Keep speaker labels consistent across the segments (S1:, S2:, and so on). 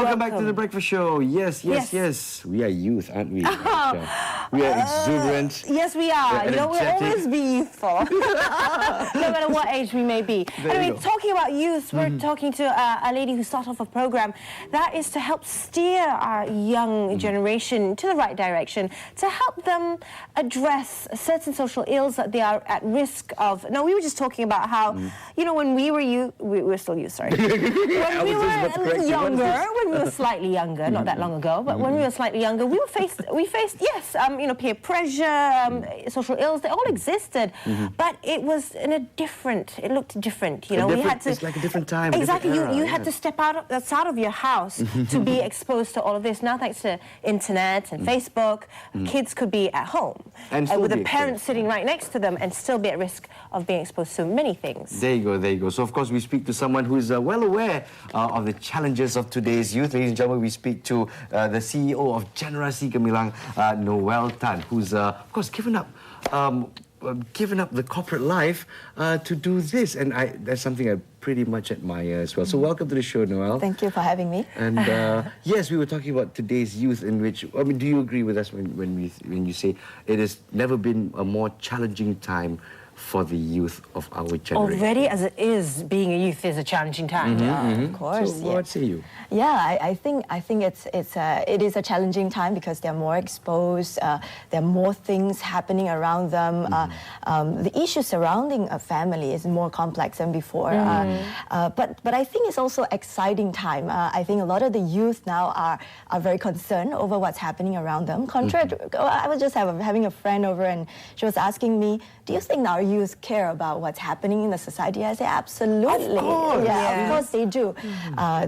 S1: Welcome back to the Breakfast Show. Yes. We are youth, aren't we? Aisha? We are exuberant.
S2: Yes, we are. You know, we'll always be youthful, no matter what age we may be. Anyway, talking about youth, we're talking to a lady who started off a program that is to help steer our young generation to the right direction, to help them address certain social ills that they are at risk of. Now, we were just talking about how, you know, when we were youth, we were still youth, sorry. When we were younger, when we were slightly younger, not that long ago, but when we were slightly younger, we faced you know, peer pressure, social ills, they all existed, but it was in a different, it looked different, you know. We had to,
S1: it's like a different time.
S2: Exactly,
S1: different era,
S2: you had to step outside of your house to be exposed to all of this. Now, thanks to internet and Facebook, kids could be at home with a parent sitting right next to them and still be at risk of being exposed to many things.
S1: There you go. So, of course, we speak to someone who is well aware of the challenges of today's youth. Ladies and gentlemen, we speak to the CEO of Generasi Gemilang, Noelle Tan, who's, of course, given up the corporate life to do this, and that's something I pretty much admire as well. So welcome to the show, Noelle.
S3: Thank you for having me.
S1: And yes, we were talking about today's youth, in which, I mean, do you agree with us when you say it has never been a more challenging time for the youth of our generation?
S2: Already, as it is, being a youth is a challenging time.
S3: Of course.
S1: So what say you?
S3: Yeah, I think it is a challenging time because they're more exposed. There are more things happening around them. The issue surrounding a family is more complex than before. But I think it's also exciting time. I think a lot of the youth now are very concerned over what's happening around them. Contrary to, I was just having a friend over, and she was asking me, "Do you think our youth care about what's happening in the society?" I say, absolutely.
S2: Of course.
S3: Of course they do.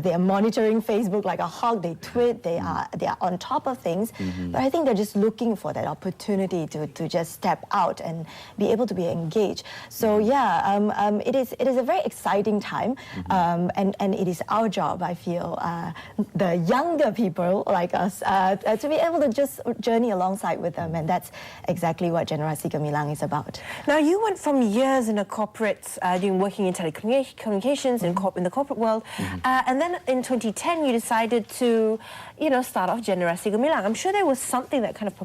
S3: They are monitoring Facebook like a hawk. They tweet. They are on top of things. But I think they're just looking for that opportunity to just step out and be able to be engaged. So it is a very exciting time, and it is our job, I feel, the younger people like us, to be able to just journey alongside with them, and that's exactly what Generasi Gemilang is about.
S2: Now, you went from years in a corporate, working in telecommunications in the corporate world, and then in 2010 you decided to, start off Generasi Gemilang. I'm sure there was something that kind of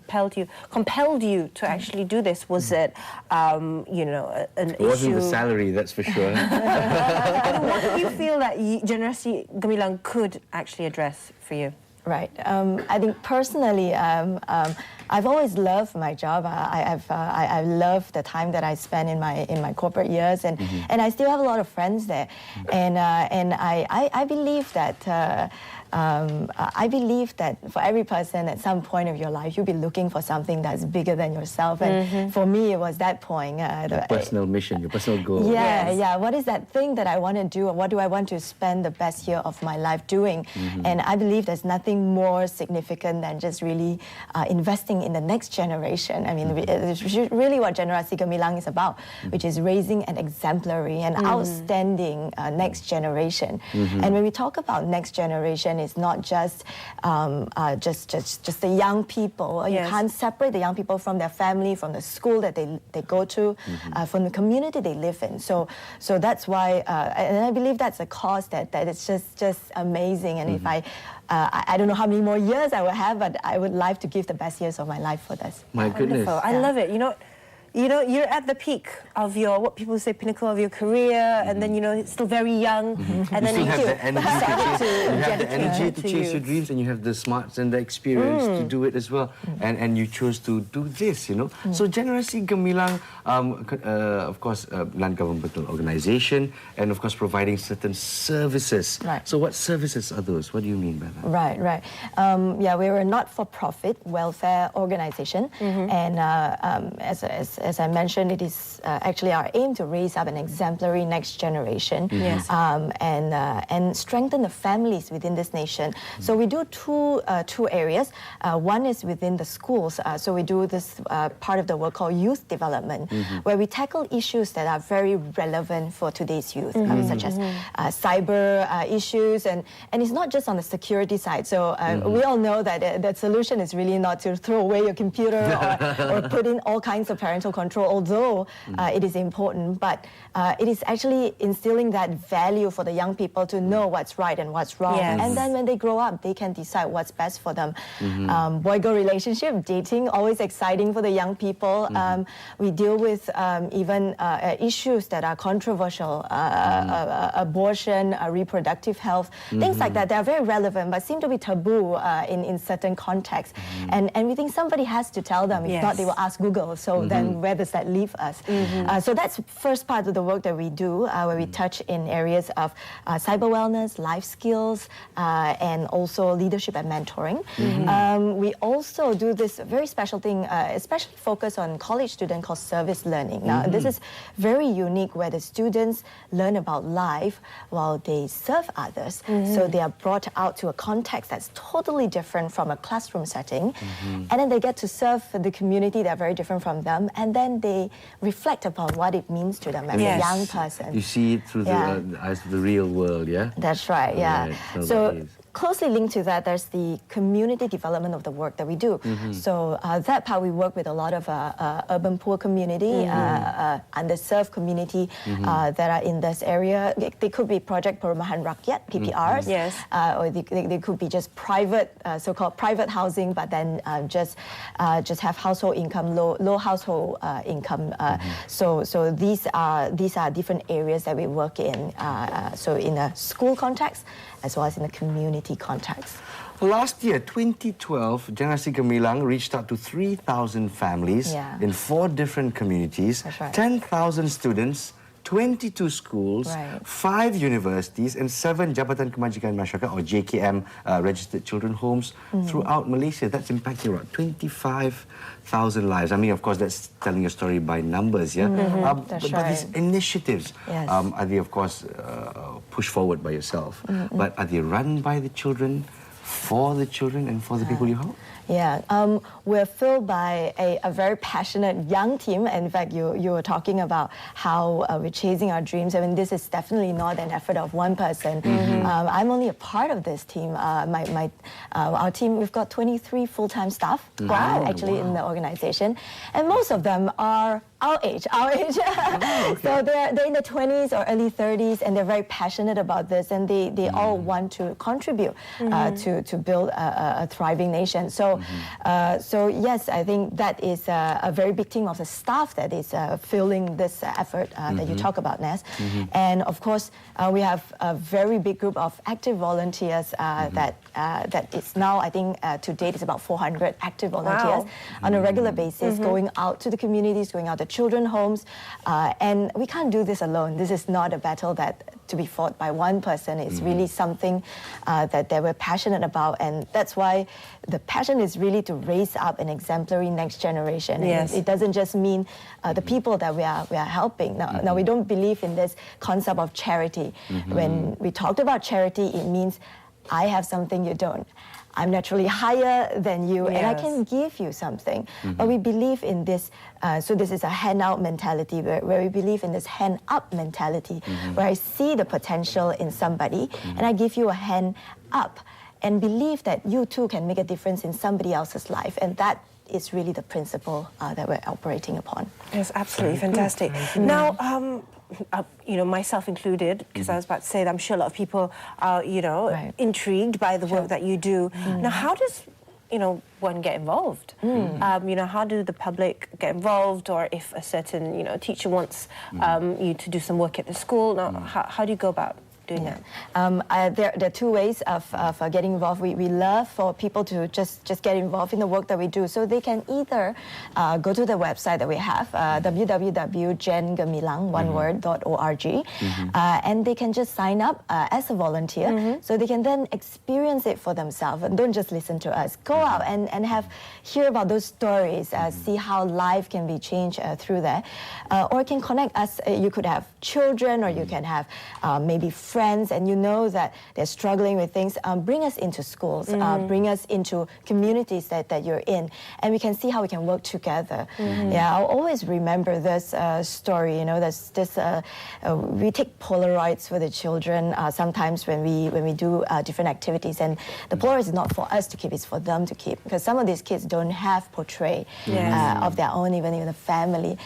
S2: compelled you to actually do this. Was it, an issue?
S1: It wasn't the salary, that's for sure.
S2: And what did you feel that Generasi Gemilang could actually address for you?
S3: Right. I think personally, I've always loved my job. I love the time that I spent in my corporate years, and I still have a lot of friends there, and I believe that. I believe that for every person at some point of your life, you'll be looking for something that's bigger than yourself. And for me, it was that point.
S1: The personal mission, your personal goal.
S3: Yeah. What is that thing that I want to do? Or what do I want to spend the best year of my life doing? And I believe there's nothing more significant than just really investing in the next generation. I mean, it's really what Generasi Gemilang is about, which is raising an exemplary and outstanding next generation. And when we talk about next generation, it's not just the young people. You can't separate the young people from their family, from the school that they go to, from the community they live in. So that's why, and I believe that's a cause that is just amazing. And if I don't know how many more years I will have, but I would like to give the best years of my life for this.
S1: My goodness.
S2: I love it. You're at the peak of what people say, pinnacle of your career, and then, it's still very young. And then
S1: you have the energy to chase your dreams, and you have the smarts and the experience to do it as well. And you chose to do this, So Generasi Gemilang, of course, non-governmental organization, and of course providing certain services.
S3: Right.
S1: So what services are those? What do you mean by that?
S3: Right. We're a not-for-profit welfare organization, and as I mentioned, it is actually our aim to raise up an exemplary next generation, and strengthen the families within this nation. So we do two areas. One is within the schools. So we do this part of the work called youth development, where we tackle issues that are very relevant for today's youth, such as cyber issues, and it's not just on the security side. So we all know that the solution is really not to throw away your computer or put in all kinds of parental parental control, although it is important, but it is actually instilling that value for the young people to know what's right and what's wrong.
S2: Yes.
S3: And then when they grow up, they can decide what's best for them. Boy-girl relationship, dating, always exciting for the young people. We deal with even issues that are controversial, abortion, reproductive health, things like that. They are very relevant, but seem to be taboo in certain contexts. And we think somebody has to tell them. If not, they will ask Google. So then where does that leave us? So that's first part of the work that we do, where we touch in areas of cyber wellness, life skills, and also leadership and mentoring. We also do this very special thing, especially focused on college students, called service learning. Now, this is very unique, where the students learn about life while they serve others. So they are brought out to a context that's totally different from a classroom setting. And then they get to serve the community that are very different from them. And then they reflect upon what it means to them as a young person.
S1: You see it through the eyes of the real world, yeah?
S3: That's right, yeah.
S1: Right.
S3: So closely linked to that, there's the community development of the work that we do. So that part, we work with a lot of urban poor community, underserved community that are in this area. They could be Project Perumahan Rakyat, PPRs, or they could be just private, so-called private housing, but then just have household income, low household income. So these are different areas that we work in. So in a school context, as well as in the community context.
S1: Last year, 2012, Generasi Gemilang reached out to 3,000 families in 4 different communities, 10,000 students, 22 schools, 5 universities, and 7 Jabatan Kemajikan Masyarakat, or JKM, registered children homes throughout Malaysia. That's impacting around 25,000 lives. I mean, of course, that's telling a story by numbers, but these initiatives, are they, of course, pushed forward by yourself, but are they run by the children, for the children, and for the people you help?
S3: Yeah, we're filled by a very passionate young team. In fact, you were talking about how we're chasing our dreams. I mean, this is definitely not an effort of one person. I'm only a part of this team. Our team, we've got 23 full-time staff actually in the organization, and most of them are our age. So they're in the 20s or early 30s, and they're very passionate about this, and they all want to contribute to build a thriving nation. So yes, I think that is a very big team of the staff that is filling this effort that you talk about, Naz. And of course, we have a very big group of active volunteers that is now, I think, to date, it's about 400 active volunteers on a regular basis, going out to the communities, going out to children homes. And we can't do this alone. This is not a battle that to be fought by one person. It's really something that we're passionate about, and that's why the passion is really to raise up an exemplary next generation. And it doesn't just mean the people that we are helping. Now, we don't believe in this concept of charity. When we talked about charity, it means I have something you don't. I'm naturally higher than you, and I can give you something. But we believe in this, so this is a hand-out mentality, where we believe in this hand-up mentality, where I see the potential in somebody, and I give you a hand up, and believe that you too can make a difference in somebody else's life. And that is really the principle that we're operating upon.
S2: Yes, absolutely fantastic. Now, myself included, because I was about to say that I'm sure a lot of people are, intrigued by the work that you do. Now, how does, one get involved? How do the public get involved, or if a certain, teacher wants you to do some work at the school? Now, how do you go about doing that?
S3: There are 2 ways of getting involved. We love for people to just get involved in the work that we do. So they can either go to the website that we have, www.gengemilang.org, and they can just sign up as a volunteer, so they can then experience it for themselves, and don't just listen to us. Go out and hear about those stories, see how life can be changed through there, or can connect us. You could have children, or you can have maybe friends friends and you know that they're struggling with things, bring us into schools, bring us into communities that you're in, and we can see how we can work together. Yeah, I'll always remember this story. You know, we take Polaroids for the children sometimes when we do different activities, and the Polaroid is not for us to keep; it's for them to keep, because some of these kids don't have portrait of their own, even in the family.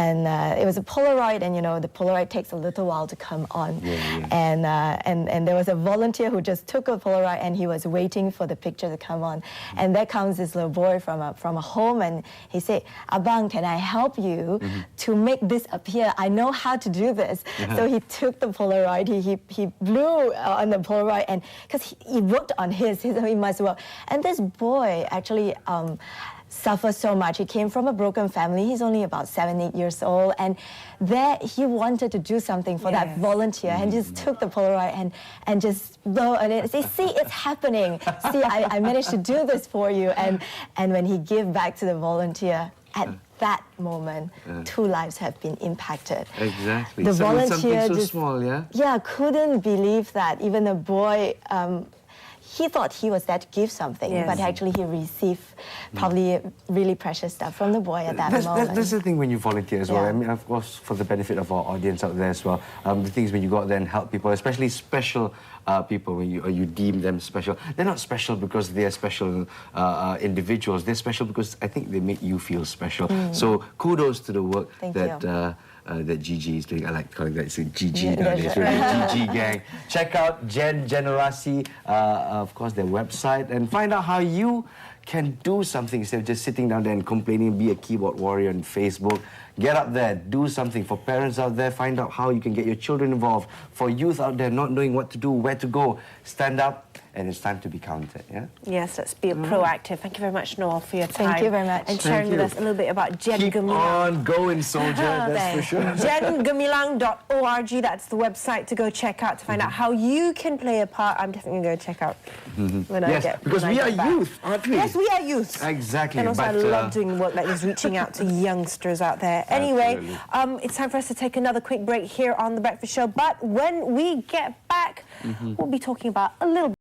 S3: And it was a Polaroid, and you know, the Polaroid takes a little while to come on. And there was a volunteer who just took a Polaroid, and he was waiting for the picture to come on. And there comes this little boy from a home, and he said, "Abang, can I help you to make this appear? I know how to do this." So he took the Polaroid, he blew on the Polaroid, and because he worked on his, he must work. And this boy actually suffered so much. He came from a broken family. He's only about 7, 8 years old, and there he wanted to do something for that volunteer, and just took the Polaroid and just blow on it. Say, "See, it's happening. See, I managed to do this for you." And when he gave back to the volunteer, at that moment, 2 lives have been impacted.
S1: Exactly.
S3: The volunteer
S1: something so
S3: just,
S1: small,
S3: couldn't believe that even the boy. He thought he was there to give something, but actually he received probably really precious stuff from the boy at that moment.
S1: That's the thing when you volunteer as well. I mean, of course, for the benefit of our audience out there as well, the things when you go out there and help people, especially special people, when you deem them special, they're not special because they're special individuals. They're special because I think they make you feel special. So kudos to the work that Gigi is doing. I like calling that Gigi nowadays. Gigi gang. Check out Generasi, of course, their website, and find out how you can do something instead of just sitting down there and complaining, be a keyboard warrior on Facebook. Get up there, do something. For parents out there, find out how you can get your children involved. For youth out there not knowing what to do, where to go, stand up, and it's time to be counted, yeah?
S2: Yes, let's be proactive. Thank you very much, Noelle, for your time.
S3: Thank you very much.
S2: And sharing with us a little bit about Gen
S1: Keep
S2: Gemilang.
S1: on going, soldier, that's for sure.
S2: GenGemilang.org, that's the website to go check out to find out how you can play a part. I'm definitely going to go check out when I get
S1: because we are youth, aren't we?
S2: Yes, we are youth.
S1: Exactly.
S2: And also I love doing work like this, reaching out to youngsters out there. Anyway, it's time for us to take another quick break here on The Breakfast Show. But when we get back, we'll be talking about a little